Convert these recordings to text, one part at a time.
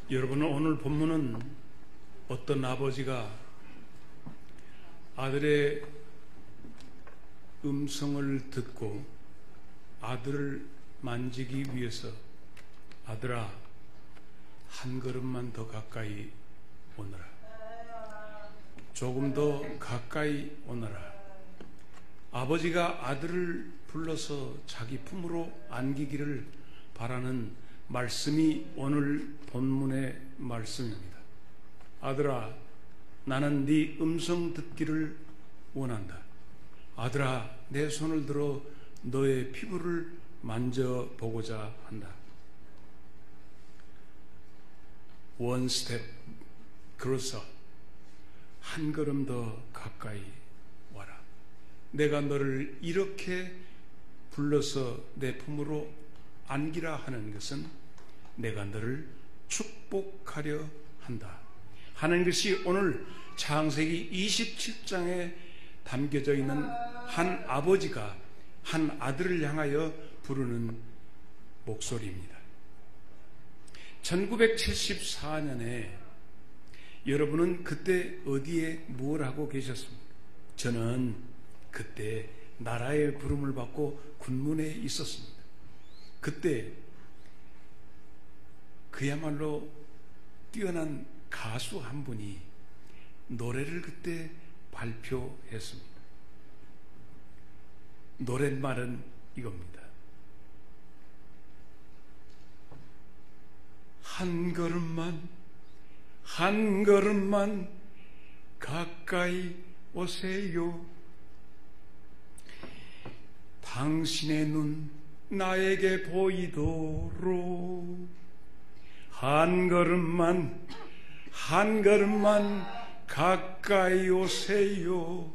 여러분, 오늘 본문은 어떤 아버지가 아들의 음성을 듣고 아들을 만지기 위해서 아들아, 한 걸음만 더 가까이 오너라, 조금 더 가까이 오너라. 아버지가 아들을 불러서 자기 품으로 안기기를 바라는 말씀이 오늘 본문의 말씀입니다. 아들아, 나는 네 음성 듣기를 원한다. 아들아, 내 손을 들어 너의 피부를 만져보고자 한다. 원 스텝 closer, 한 걸음 더 가까이 와라. 내가 너를 이렇게 불러서 내 품으로 안기라 하는 것은 내가 너를 축복하려 한다 하는 것이 오늘 창세기 27장에 담겨져 있는 한 아버지가 한 아들을 향하여 부르는 목소리입니다. 1974년에 여러분은 그때 어디에 뭘 하고 계셨습니까? 저는 그때 나라의 부름을 받고 군문에 있었습니다. 그때 그야말로 뛰어난 가수 한 분이 노래를 그때 발표했습니다. 노랫말은 이겁니다. 한 걸음만, 한 걸음만 가까이 오세요. 당신의 눈 나에게 보이도록 한 걸음만, 한 걸음만 가까이 오세요.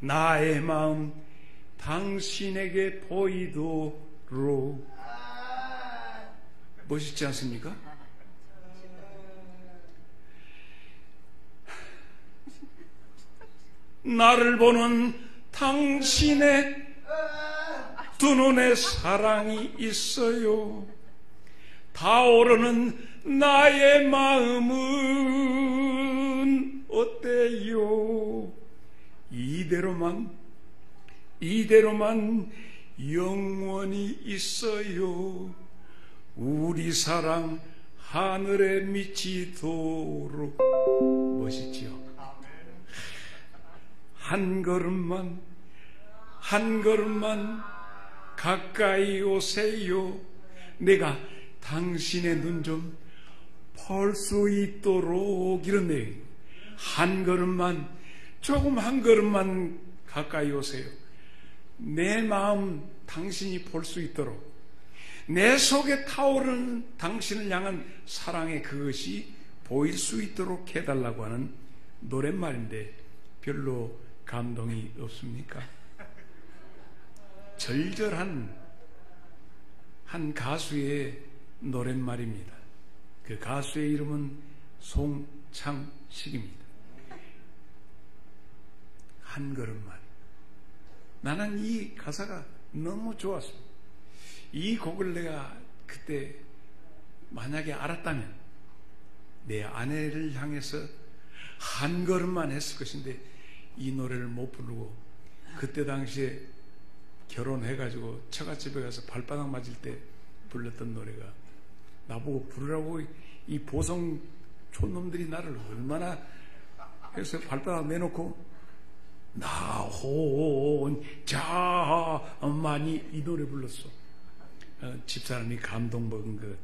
나의 마음 당신에게 보이도록. 멋있지 않습니까? 나를 보는 당신의 두 눈에 사랑이 있어요. 타오르는 나의 마음은 어때요? 이대로만 영원히 있어요. 우리 사랑 하늘에 미치도록. 멋있지요? 한 걸음만, 한 걸음만 가까이 오세요. 내가 당신의 눈 좀 볼 수 있도록. 이런 내용. 한 걸음만, 조금 한 걸음만 가까이 오세요. 내 마음 당신이 볼 수 있도록, 내 속에 타오르는 당신을 향한 사랑의 그것이 보일 수 있도록 해달라고 하는 노랫말인데 별로 감동이 없습니까? 절절한 한 가수의 노랫말입니다. 그 가수의 이름은 송창식입니다. 한 걸음만. 나는 이 가사가 너무 좋았습니다. 이 곡을 내가 그때 만약에 알았다면 내 아내를 향해서 한 걸음만 했을 것인데 이 노래를 못 부르고, 그때 당시에 결혼해가지고 처갓집에 가서 발바닥 맞을 때 불렀던 노래가, 나보고 부르라고 이 보성 촌놈들이 나를 얼마나 해서 발바닥 내놓고 나 혼자만이 이 노래 불렀어. 집사람이 감동 먹은 것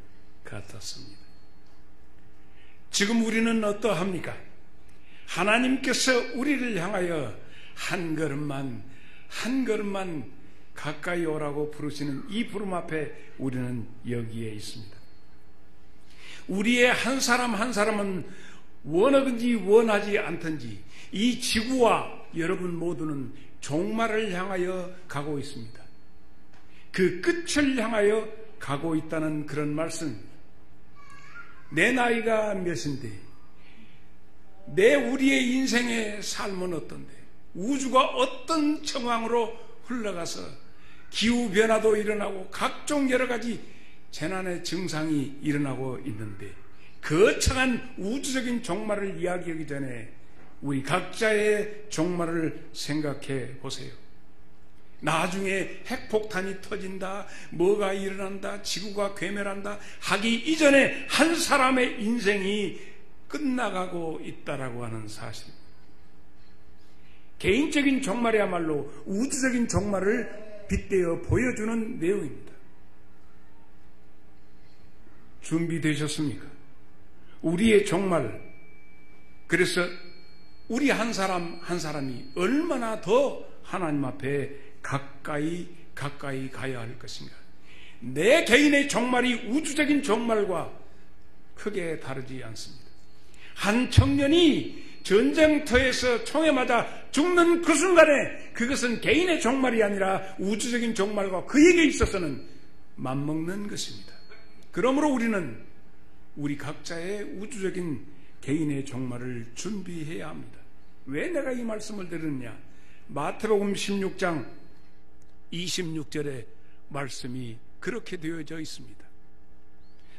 같았습니다. 지금 우리는 어떠합니까? 하나님께서 우리를 향하여 한 걸음만, 한 걸음만 가까이 오라고 부르시는 이 부름 앞에 우리는 여기에 있습니다. 우리의 한 사람 한 사람은 원하든지 원하지 않든지 이 지구와 여러분 모두는 종말을 향하여 가고 있습니다. 그 끝을 향하여 가고 있다는 그런 말씀입니다. 내 나이가 몇인데, 우리의 인생의 삶은 어떤데, 우주가 어떤 정황으로 흘러가서 기후변화도 일어나고 각종 여러 가지 재난의 증상이 일어나고 있는데, 거창한 우주적인 종말을 이야기하기 전에 우리 각자의 종말을 생각해 보세요. 나중에 핵폭탄이 터진다, 뭐가 일어난다, 지구가 괴멸한다 하기 이전에 한 사람의 인생이 끝나가고 있다라고 하는 사실입니다. 개인적인 종말이야말로 우주적인 종말을 빗대어 보여주는 내용입니다. 준비되셨습니까? 우리의 종말, 그래서 우리 한 사람 한 사람이 얼마나 더 하나님 앞에 가까이 가야 할 것인가. 내 개인의 종말이 우주적인 종말과 크게 다르지 않습니다. 한 청년이 전쟁터에서 총에 맞아 죽는 그 순간에 그것은 개인의 종말이 아니라 우주적인 종말과 그에게 있어서는 맞먹는 것입니다. 그러므로 우리는 우리 각자의 우주적인 개인의 종말을 준비해야 합니다. 왜 내가 이 말씀을 드렸느냐? 마태복음 16장 26절의 말씀이 그렇게 되어져 있습니다.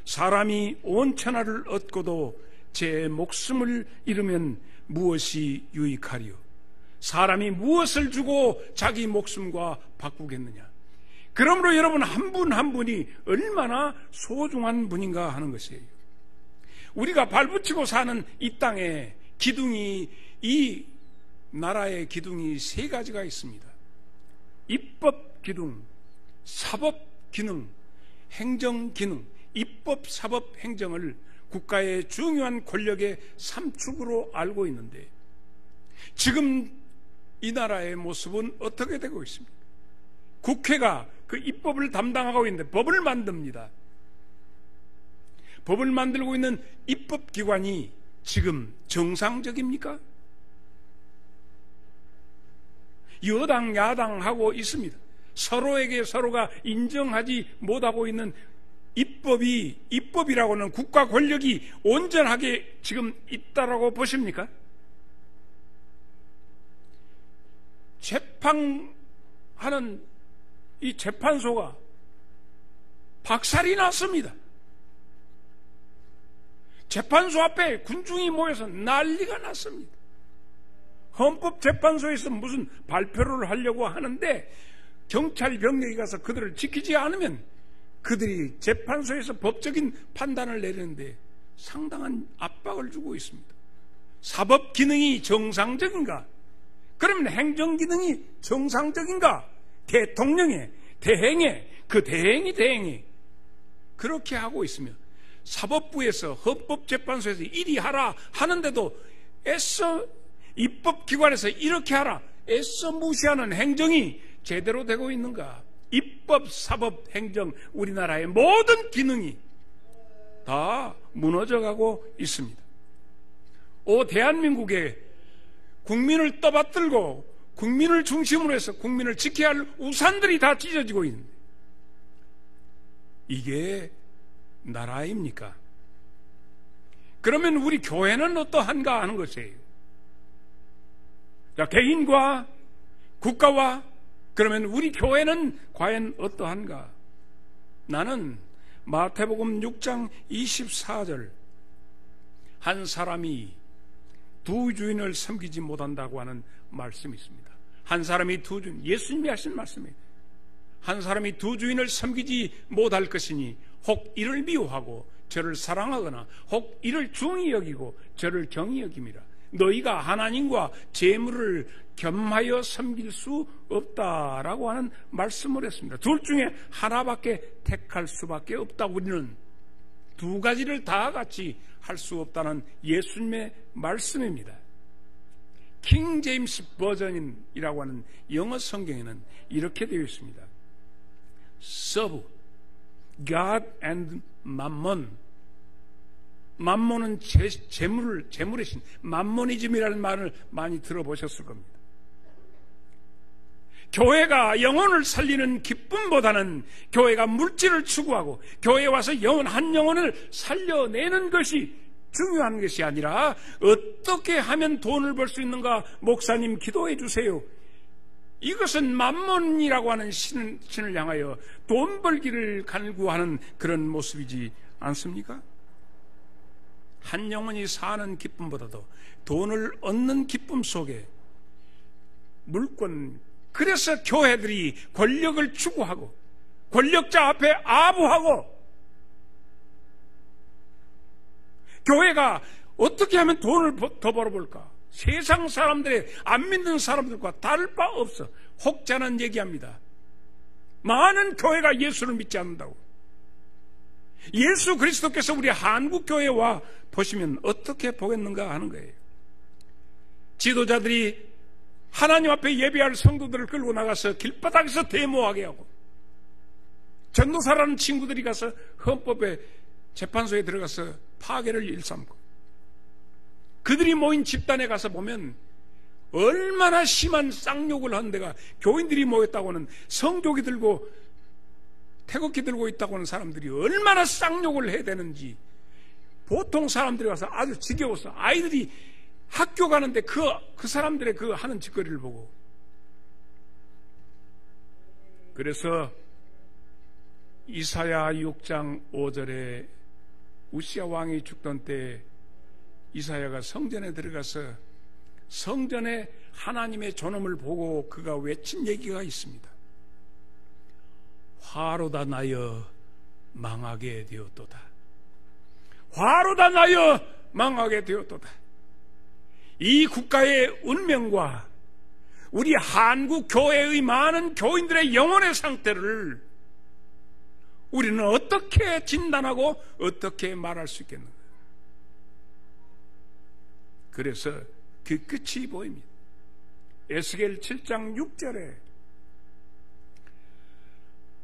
사람이 온 천하를 얻고도 제 목숨을 잃으면 무엇이 유익하리요? 사람이 무엇을 주고 자기 목숨과 바꾸겠느냐? 그러므로 여러분 한 분 한 분이 얼마나 소중한 분인가 하는 것이에요. 우리가 발붙이고 사는 이 땅에 기둥이, 이 나라의 기둥이 세 가지가 있습니다. 입법 기둥, 사법 기능, 행정 기능. 입법, 사법, 행정을 국가의 중요한 권력의 삼축으로 알고 있는데 지금 이 나라의 모습은 어떻게 되고 있습니까? 국회가 그 입법을 담당하고 있는데 법을 만듭니다. 법을 만들고 있는 입법기관이 지금 정상적입니까? 여당, 야당하고 있습니다. 서로에게 서로가 인정하지 못하고 있는 입법이라고는 국가 권력이 온전하게 지금 있다라고 보십니까? 재판하는 이 재판소가 박살이 났습니다. 재판소 앞에 군중이 모여서 난리가 났습니다. 헌법재판소에서 무슨 발표를 하려고 하는데 경찰 병력이 가서 그들을 지키지 않으면 그들이 재판소에서 법적인 판단을 내리는데 상당한 압박을 주고 있습니다. 사법 기능이 정상적인가? 그러면 행정 기능이 정상적인가? 대통령의 대행에 그 대행이 그렇게 하고 있으며 사법부에서 헌법재판소에서 이리 하라 하는데도 애써 입법기관에서 이렇게 하라 애써 무시하는 행정이 제대로 되고 있는가? 입법, 사법, 행정, 우리나라의 모든 기능이 다 무너져가고 있습니다. 대한민국의 국민을 떠받들고 국민을 중심으로 해서 국민을 지켜야 할 우산들이 다 찢어지고 있는데 이게 나라입니까? 그러면 우리 교회는 어떠한가 하는 것이에요. 자, 개인과 국가와 그러면 우리 교회는 과연 어떠한가? 나는 마태복음 6장 24절 한 사람이 두 주인을 섬기지 못한다고 하는 말씀이 있습니다. 한 사람이 두 주인, 예수님이 하신 말씀이에요. 한 사람이 두 주인을 섬기지 못할 것이니 혹 이를 미워하고 저를 사랑하거나 혹 이를 중히 여기고 저를 경히 여김이라. 너희가 하나님과 재물을 겸하여 섬길 수 없다라고 하는 말씀을 했습니다. 둘 중에 하나밖에 택할 수밖에 없다. 우리는 두 가지를 다 같이 할 수 없다는 예수님의 말씀입니다. 킹 제임스 버전이라고 하는 영어 성경에는 이렇게 되어 있습니다. Serve God and Mammon. 맘몬은 재물의 신, 맘모니즘이라는 말을 많이 들어보셨을 겁니다. 교회가 영혼을 살리는 기쁨보다는 교회가 물질을 추구하고 교회에 와서 한 영혼을 살려내는 것이 중요한 것이 아니라 어떻게 하면 돈을 벌 수 있는가 목사님 기도해 주세요. 이것은 맘몬이라고 하는 신을 향하여 돈 벌기를 간구하는 그런 모습이지 않습니까? 한 영혼이 사는 기쁨보다도 돈을 얻는 기쁨 속에 물권, 그래서 교회들이 권력을 추구하고 권력자 앞에 아부하고 교회가 어떻게 하면 돈을 더 벌어볼까? 세상 사람들의 안 믿는 사람들과 다를 바 없어. 혹자는 얘기합니다. 많은 교회가 예수를 믿지 않는다고. 예수 그리스도께서 우리 한국 교회에 와 보시면 어떻게 보겠는가 하는 거예요. 지도자들이 하나님 앞에 예배할 성도들을 끌고 나가서 길바닥에서 데모하게 하고, 전도사라는 친구들이 가서 헌법에 재판소에 들어가서 파괴를 일삼고, 그들이 모인 집단에 가서 보면 얼마나 심한 쌍욕을 하는 데가, 교인들이 모였다고는 성조기 들고 태극기 들고 있다고 하는 사람들이 얼마나 쌍욕을 해야 되는지 보통 사람들이 가서 아주 지겨워서 아이들이 학교 가는데 그 사람들의 그 하는 짓거리를 보고, 그래서 이사야 6장 5절에 우시야 왕이 죽던 때 이사야가 성전에 들어가서 성전에 하나님의 존엄을 보고 그가 외친 얘기가 있습니다. 화로다 나여 망하게 되었도다. 화로다 나여 망하게 되었도다. 이 국가의 운명과 우리 한국 교회의 많은 교인들의 영혼의 상태를 우리는 어떻게 진단하고 어떻게 말할 수 있겠는가? 그래서 그 끝이 보입니다. 에스겔 7장 6절에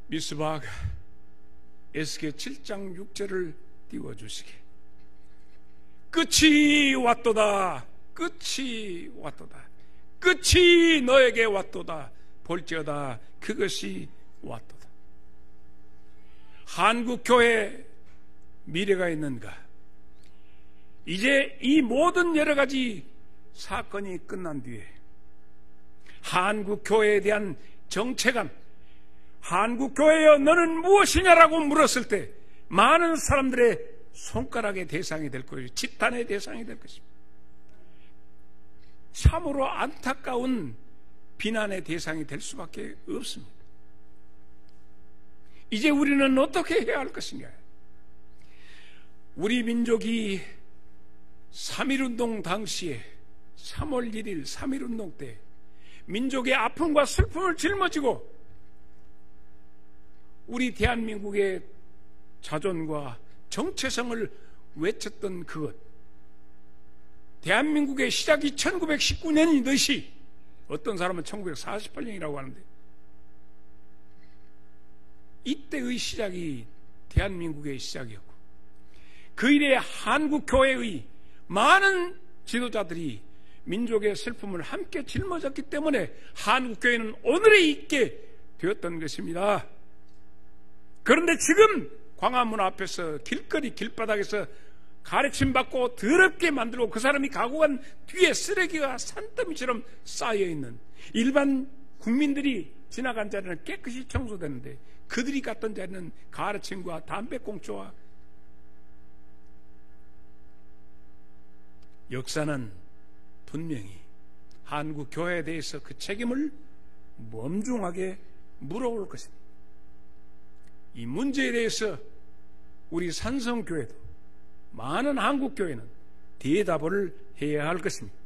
미스바가 에스겔 7장 6절을 띄워주시게. 끝이 왔도다. 끝이 왔도다. 끝이 너에게 왔도다. 볼지어다 그것이 왔도다. 한국교회 미래가 있는가? 이제 이 모든 여러 가지 사건이 끝난 뒤에 한국교회에 대한 정체감, 한국교회여 너는 무엇이냐라고 물었을 때 많은 사람들의 손가락의 대상이 될 것이고 지탄의 대상이 될 것입니다. 참으로 안타까운 비난의 대상이 될 수밖에 없습니다. 이제 우리는 어떻게 해야 할 것인가? 우리 민족이 3.1운동 당시에 3월 1일 3.1운동 때 민족의 아픔과 슬픔을 짊어지고 우리 대한민국의 자존과 정체성을 외쳤던 그것, 대한민국의 시작이 1919년이듯이 어떤 사람은 1948년이라고 하는데 이때의 시작이 대한민국의 시작이었고 그 일에 한국교회의 많은 지도자들이 민족의 슬픔을 함께 짊어졌기 때문에 한국교회는 오늘에 있게 되었던 것입니다. 그런데 지금 광화문 앞에서 길거리 길바닥에서 가르침받고 더럽게 만들고 그 사람이 가고 간 뒤에 쓰레기가 산더미처럼 쌓여있는 일반 국민들이 지나간 자리는 깨끗이 청소되는데 그들이 갔던 자리는 가르침과 담배꽁초와 역사는 분명히 한국 교회에 대해서 그 책임을 엄중하게 물어볼 것입니다. 이 문제에 대해서 우리 산성교회도 많은 한국교회는 대답을 해야 할 것입니다.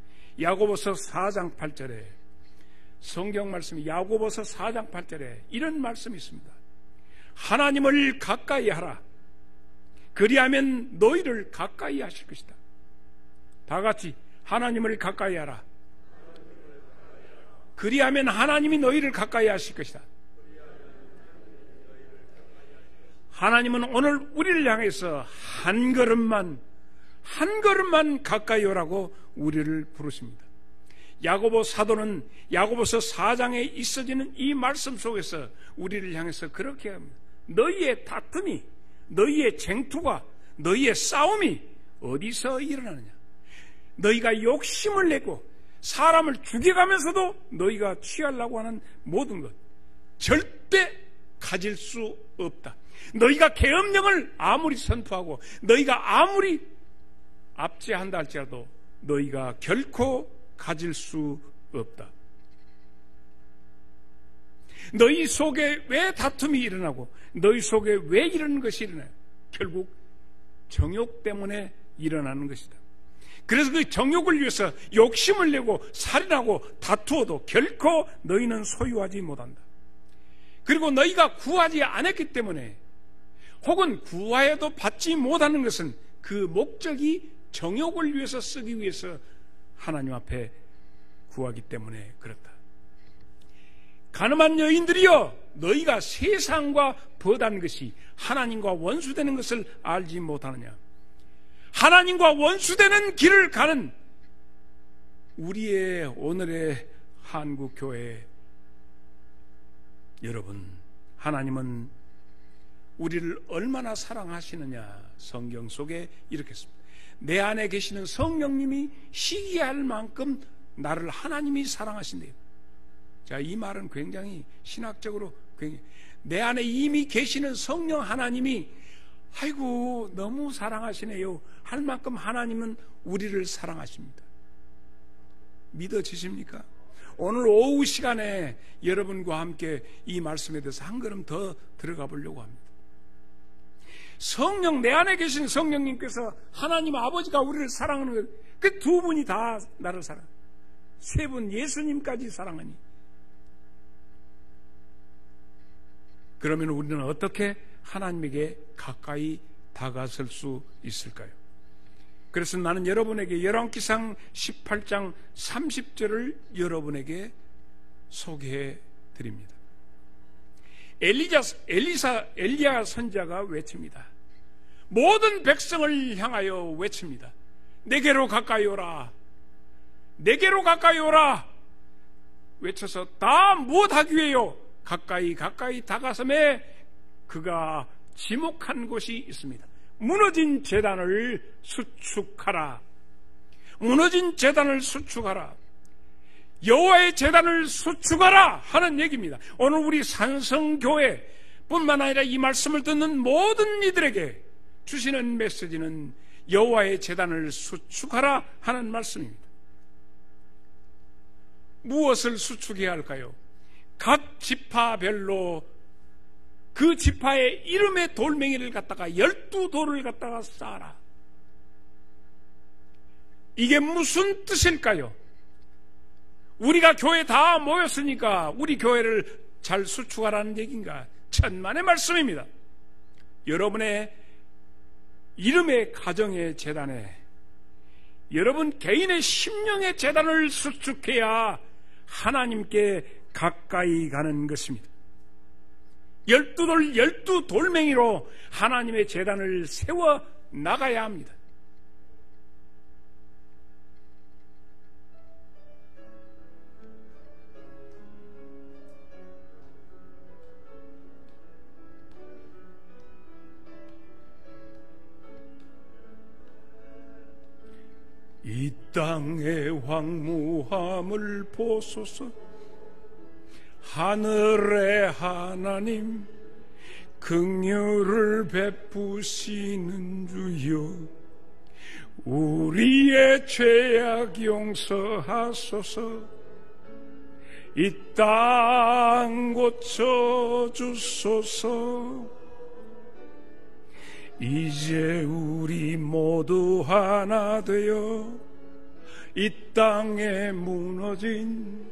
야고보서 4장 8절에 성경 말씀이 야고보서 4장 8절에 이런 말씀이 있습니다. 하나님을 가까이 하라. 그리하면 너희를 가까이 하실 것이다. 다 같이 하나님을 가까이 하라. 그리하면 하나님이 너희를 가까이 하실 것이다. 하나님은 오늘 우리를 향해서 한 걸음만 가까이 오라고 우리를 부르십니다. 야고보 사도는 야고보서 4장에 있어지는 이 말씀 속에서 우리를 향해서 그렇게 합니다. 너희의 다툼이, 너희의 쟁투가, 너희의 싸움이 어디서 일어나느냐? 너희가 욕심을 내고 사람을 죽여가면서도 너희가 취하려고 하는 모든 것 절대 가질 수 없다. 너희가 계엄령을 아무리 선포하고 너희가 아무리 압제한다 할지라도 너희가 결코 가질 수 없다. 너희 속에 왜 다툼이 일어나고 너희 속에 왜 이런 것이 일어나요? 결국 정욕 때문에 일어나는 것이다. 그래서 그 정욕을 위해서 욕심을 내고 살인하고 다투어도 결코 너희는 소유하지 못한다. 그리고 너희가 구하지 않았기 때문에 혹은 구하여도 받지 못하는 것은 그 목적이 정욕을 위해서 쓰기 위해서 하나님 앞에 구하기 때문에 그렇다. 가늠한 여인들이여, 너희가 세상과 벗한 것이 하나님과 원수되는 것을 알지 못하느냐. 하나님과 원수되는 길을 가는 우리의 오늘의 한국교회 여러분, 하나님은 우리를 얼마나 사랑하시느냐. 성경 속에 이렇게 씁니다. 내 안에 계시는 성령님이 시기할 만큼 나를 하나님이 사랑하신대요. 자, 이 말은 굉장히 신학적으로 내 안에 이미 계시는 성령 하나님이 아이고 너무 사랑하시네요 할 만큼 하나님은 우리를 사랑하십니다. 믿어지십니까? 오늘 오후 시간에 여러분과 함께 이 말씀에 대해서 한 걸음 더 들어가 보려고 합니다. 성령, 내 안에 계신 성령님께서 하나님 아버지가 우리를 사랑하는 것, 그 두 분이 다 나를 사랑해. 세 분 예수님까지 사랑하니. 그러면 우리는 어떻게 하나님에게 가까이 다가설 수 있을까요? 그래서 나는 여러분에게 열왕기상 18장 30절을 여러분에게 소개해 드립니다. 엘리야 선지자가 외칩니다. 모든 백성을 향하여 외칩니다. 내게로 가까이 오라. 내게로 가까이 오라. 외쳐서 다 무엇하기 위해요? 가까이 다가섬에 그가 지목한 곳이 있습니다. 무너진 제단을 수축하라. 무너진 제단을 수축하라. 여호와의 제단을 수축하라 하는 얘기입니다. 오늘 우리 산성교회 뿐만 아니라 이 말씀을 듣는 모든 이들에게 주시는 메시지는 여호와의 제단을 수축하라 하는 말씀입니다. 무엇을 수축해야 할까요? 각 지파별로 그 지파의 이름의 돌멩이를 갖다가 12돌을 갖다가 쌓아라. 이게 무슨 뜻일까요? 우리가 교회 다 모였으니까 우리 교회를 잘 수축하라는 얘기인가? 천만의 말씀입니다. 여러분의 이름의 가정의 재단에, 여러분 개인의 심령의 재단을 수축해야 하나님께 가까이 가는 것입니다. 12돌 12돌멩이로 하나님의 재단을 세워 나가야 합니다. 이 땅의 황무함을 보소서. 하늘의 하나님, 긍휼을 베푸시는 주여, 우리의 죄악 용서하소서. 이 땅 고쳐주소서. 이제 우리 모두 하나 되어 이 땅에 무너진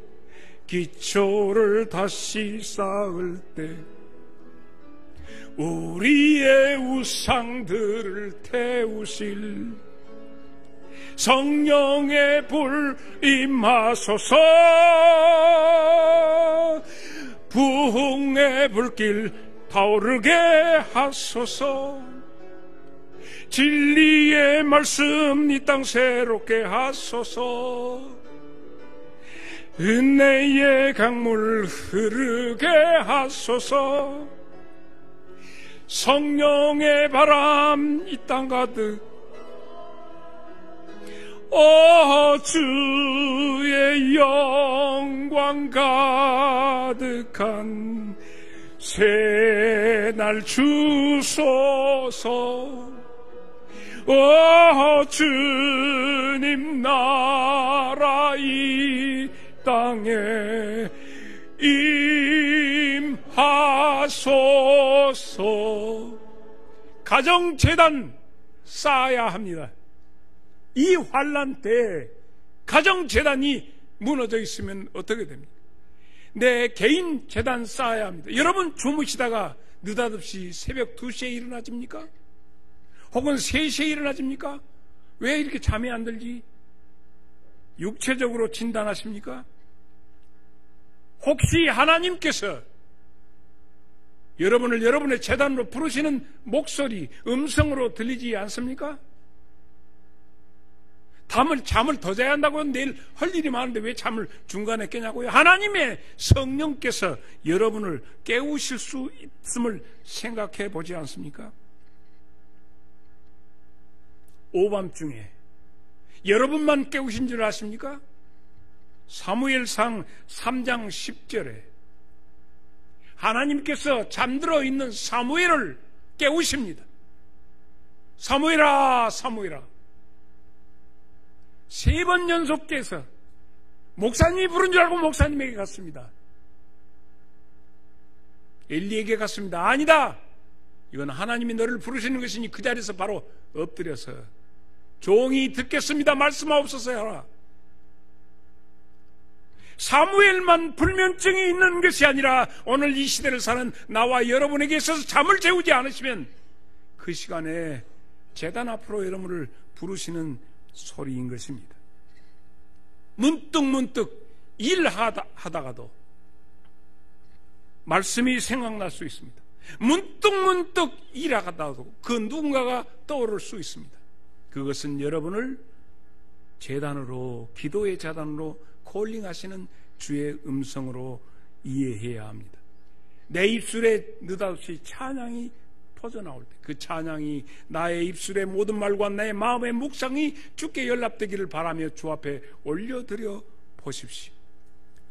기초를 다시 쌓을 때 우리의 우상들을 태우실 성령의 불 임하소서. 부흥의 불길 타오르게 하소서. 진리의 말씀 이 땅 새롭게 하소서. 은혜의 강물 흐르게 하소서. 성령의 바람 이 땅 가득, 주의 영광 가득한 새날 주소서. 오 주님 나라 이 땅에 임하소서. 가정재단 쌓아야 합니다. 이 환난 때에 가정재단이 무너져 있으면 어떻게 됩니까? 내 개인 재단 쌓아야 합니다. 여러분 주무시다가 느닷없이 새벽 2시에 일어나집니까? 혹은 3시에 일어나집니까? 왜 이렇게 잠이 안 들지? 육체적으로 진단하십니까? 혹시 하나님께서 여러분을 여러분의 재단으로 부르시는 목소리, 음성으로 들리지 않습니까? 잠을 더 자야 한다고요? 내일 할 일이 많은데 왜 잠을 중간에 깨냐고요? 하나님의 성령께서 여러분을 깨우실 수 있음을 생각해 보지 않습니까? 오밤중에 여러분만 깨우신 줄 아십니까? 사무엘상 3장 10절에 하나님께서 잠들어 있는 사무엘을 깨우십니다. 사무엘아, 사무엘아. 3번 연속 깨서 목사님이 부른 줄 알고 목사님에게 갔습니다. 엘리에게 갔습니다. 아니다. 이건 하나님이 너를 부르시는 것이니 그 자리에서 바로 엎드려서 종이 듣겠습니다. 말씀하옵소서 하라. 사무엘만 불면증이 있는 것이 아니라 오늘 이 시대를 사는 나와 여러분에게 있어서 잠을 재우지 않으시면 그 시간에 제단 앞으로 여러분을 부르시는 소리인 것입니다. 문득문득 일하다가도 말씀이 생각날 수 있습니다. 문득문득 일하다가도 그 누군가가 떠오를 수 있습니다. 그것은 여러분을 제단으로, 기도의 제단으로 콜링하시는 주의 음성으로 이해해야 합니다. 내 입술에 느닷없이 찬양이 터져나올 때 그 찬양이 나의 입술의 모든 말과 나의 마음의 묵상이 주께 연락되기를 바라며 주 앞에 올려드려 보십시오.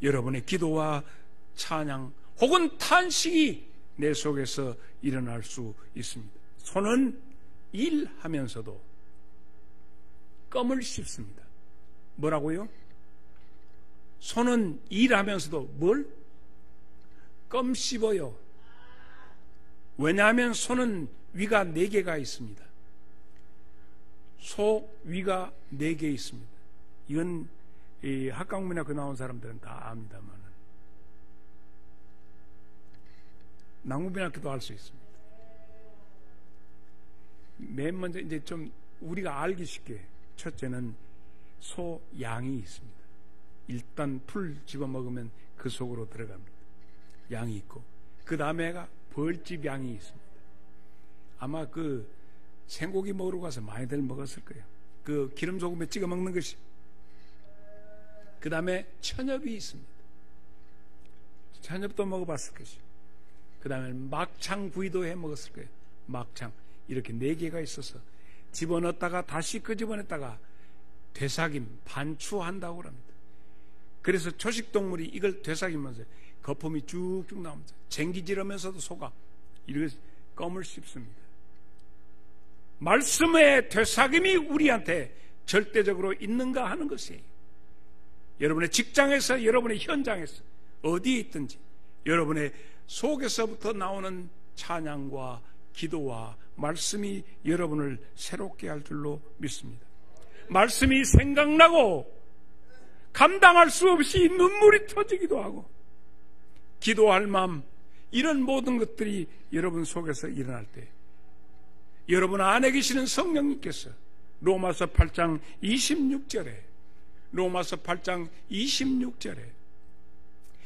여러분의 기도와 찬양 혹은 탄식이 내 속에서 일어날 수 있습니다. 손은 일하면서도 껌을 씹습니다. 뭐라고요? 손은 일하면서도 뭘? 껌 씹어요. 왜냐하면 손은 위가 4개가 있습니다. 속 위가 4개 있습니다. 이건 학강문학교 나온 사람들은 다 압니다만 낭무빈학교도 알 수 있습니다. 맨 먼저 이제 좀 우리가 알기 쉽게 첫째는 소 양이 있습니다. 일단 풀 집어먹으면 그 속으로 들어갑니다. 양이 있고 그 다음에가 벌집 양이 있습니다. 아마 그 생고기 먹으러 가서 많이들 먹었을 거예요. 그 기름 소금에 찍어 먹는 것이. 그 다음에 천엽이 있습니다. 천엽도 먹어봤을 것이. 그 다음에 막창 구이도 해 먹었을 거예요. 막창 이렇게 4개가 있어서 집어넣었다가 다시 끄집어냈다가 되삭임 반추한다고 합니다. 그래서 초식동물이 이걸 되삭이면서 거품이 쭉쭉 나옵니다. 쟁기질하면서도 속아 이렇게 껌을 씹습니다. 말씀의 되삭임이 우리한테 절대적으로 있는가 하는 것이에요. 여러분의 직장에서, 여러분의 현장에서, 어디에 있든지 여러분의 속에서부터 나오는 찬양과 기도와 말씀이 여러분을 새롭게 할 줄로 믿습니다. 말씀이 생각나고 감당할 수 없이 눈물이 터지기도 하고 기도할 마음, 이런 모든 것들이 여러분 속에서 일어날 때 여러분 안에 계시는 성령님께서 로마서 8장 26절에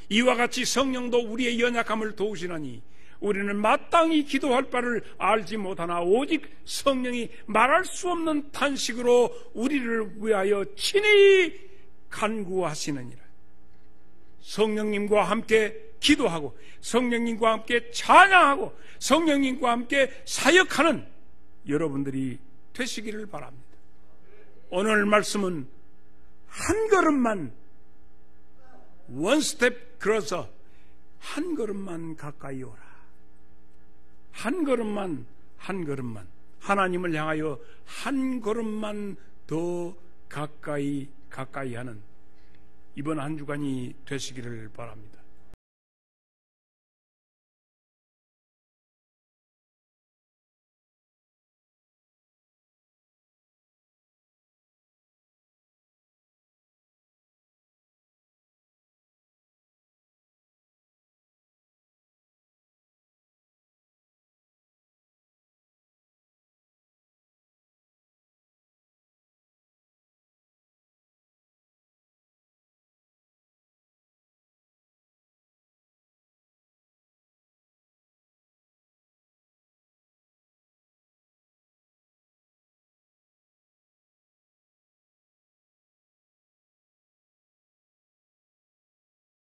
이와 같이 성령도 우리의 연약함을 도우시나니 우리는 마땅히 기도할 바를 알지 못하나 오직 성령이 말할 수 없는 탄식으로 우리를 위하여 친히 간구하시느니라. 성령님과 함께 기도하고 성령님과 함께 찬양하고 성령님과 함께 사역하는 여러분들이 되시기를 바랍니다. 오늘 말씀은 한 걸음만 원 스텝 걸어서 한 걸음만 가까이 오라. 한 걸음만 하나님을 향하여 한 걸음만 더 가까이 하는 이번 한 주간이 되시기를 바랍니다.